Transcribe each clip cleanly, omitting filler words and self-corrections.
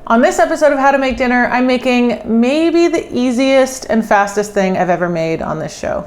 On this episode of How to Make Dinner, I'm making maybe the easiest and fastest thing I've ever made on this show.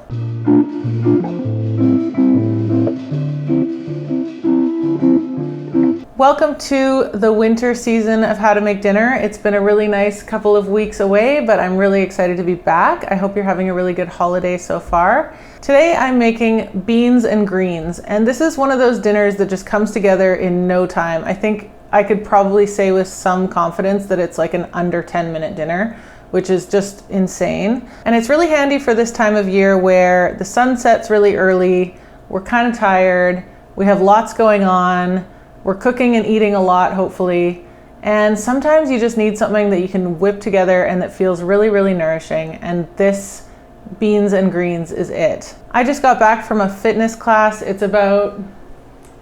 Welcome to the winter season of How to Make Dinner. It's been a really nice couple of weeks away, but I'm really excited to be back. I hope you're having a really good holiday so far. Today I'm making beans and greens, and this is one of those dinners that just comes together in no time. I think I could probably say with some confidence that it's like an under 10-minute dinner, which is just insane. And it's really handy for this time of year where the sun sets really early, we're kind of tired, we have lots going on, we're cooking and eating a lot, hopefully. And sometimes you just need something that you can whip together and that feels really, really nourishing. And this beans and greens is it. I just got back from a fitness class. It's about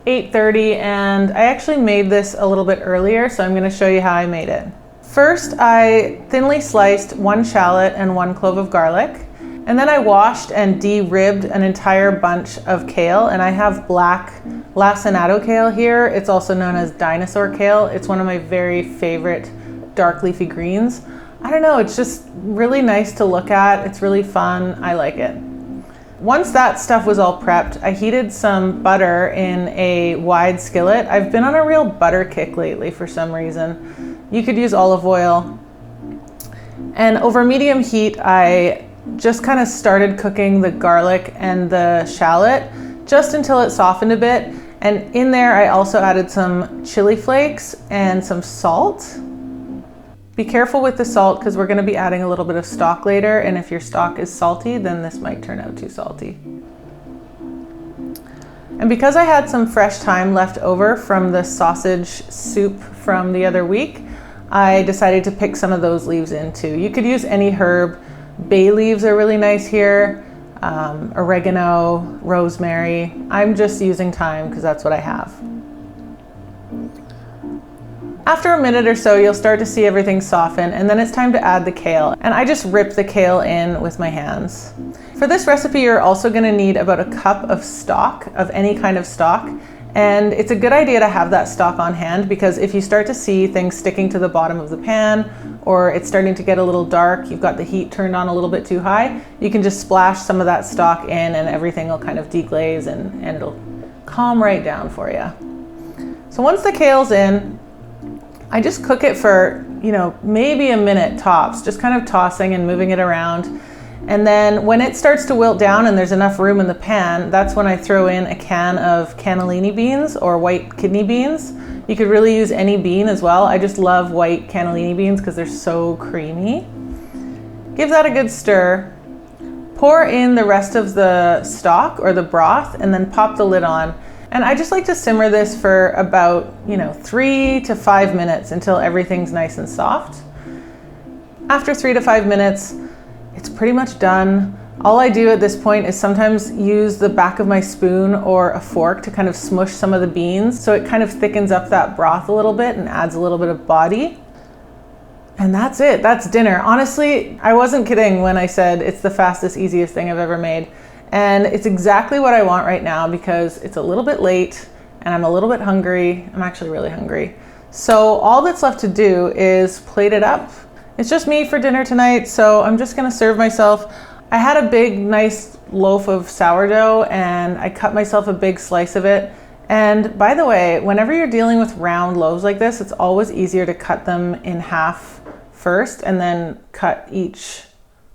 8:30 and I actually made this a little bit earlier, so I'm going to show you how I made it. First, I thinly sliced 1 shallot and 1 clove of garlic, and then I washed and de-ribbed an entire bunch of kale, and I have black Lacinato kale here. It's also known as dinosaur kale. It's one of my very favorite dark leafy greens. I don't know, it's just really nice to look at. It's really fun. I like it. Once that stuff was all prepped, I heated some butter in a wide skillet. I've been on a real butter kick lately for some reason. You could use olive oil. And over medium heat, I just kind of started cooking the garlic and the shallot just until it softened a bit. And in there, I also added some chili flakes and some salt. Be careful with the salt because we're going to be adding a little bit of stock later, and if your stock is salty, then this might turn out too salty. And because I had some fresh thyme left over from the sausage soup from the other week, I decided to pick some of those leaves in too. You could use any herb. Bay leaves are really nice here, oregano, rosemary. I'm just using thyme because that's what I have. After a minute or so, you'll start to see everything soften, and then it's time to add the kale. And I just rip the kale in with my hands. For this recipe, you're also gonna need about a cup of stock, of any kind of stock. And it's a good idea to have that stock on hand because if you start to see things sticking to the bottom of the pan, or it's starting to get a little dark, you've got the heat turned on a little bit too high, you can just splash some of that stock in and everything will kind of deglaze and it'll calm right down for you. So once the kale's in, I just cook it for, maybe a minute tops, just kind of tossing and moving it around. And then when it starts to wilt down and there's enough room in the pan, that's when I throw in a can of cannellini beans or white kidney beans. You could really use any bean as well. I just love white cannellini beans because they're so creamy. Give that a good stir. Pour in the rest of the stock or the broth and then pop the lid on. And I just like to simmer this for about, 3 to 5 minutes until everything's nice and soft. After 3 to 5 minutes, it's pretty much done. All I do at this point is sometimes use the back of my spoon or a fork to kind of smush some of the beans so it kind of thickens up that broth a little bit and adds a little bit of body. And that's it, that's dinner. Honestly, I wasn't kidding when I said it's the fastest, easiest thing I've ever made. And it's exactly what I want right now because it's a little bit late and I'm a little bit hungry. I'm actually really hungry. So all that's left to do is plate it up. It's just me for dinner tonight, so I'm just gonna serve myself. I had a big, nice loaf of sourdough and I cut myself a big slice of it. And by the way, whenever you're dealing with round loaves like this, it's always easier to cut them in half first and then cut each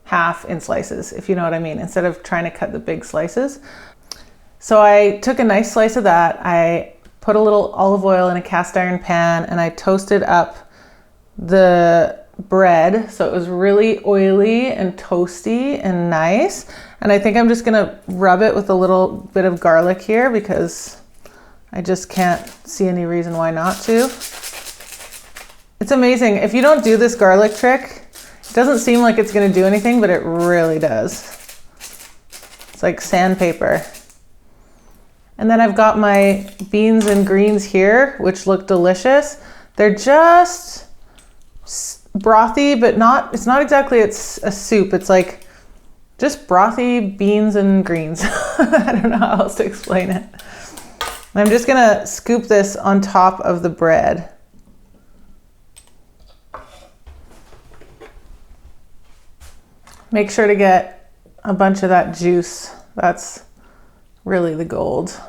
half in slices, if you know what I mean, instead of trying to cut the big slices. So I took a nice slice of that. I put a little olive oil in a cast iron pan and I toasted up the bread so it was really oily and toasty and nice. And I think I'm just gonna rub it with a little bit of garlic here because I just can't see any reason why not to. It's amazing. If you don't do this garlic trick, it doesn't seem like it's going to do anything, but it really does. It's like sandpaper. And then I've got my beans and greens here, which look delicious. They're just brothy, but it's not exactly a soup. It's like just brothy beans and greens. I don't know how else to explain it. I'm just going to scoop this on top of the bread. Make sure to get a bunch of that juice. That's really the gold.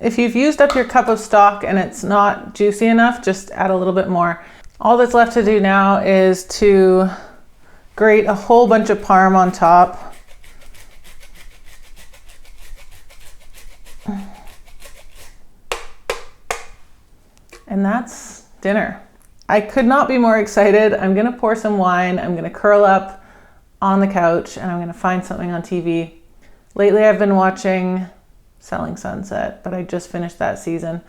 If you've used up your cup of stock and it's not juicy enough, just add a little bit more. All that's left to do now is to grate a whole bunch of parm on top. And that's dinner. I could not be more excited. I'm gonna pour some wine, I'm gonna curl up on the couch, and I'm gonna find something on TV. Lately I've been watching Selling Sunset, but I just finished that season.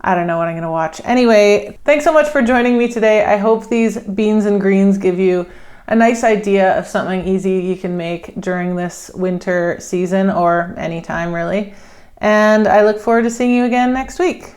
I don't know what I'm gonna watch. Anyway, thanks so much for joining me today. I hope these beans and greens give you a nice idea of something easy you can make during this winter season or anytime really. And I look forward to seeing you again next week.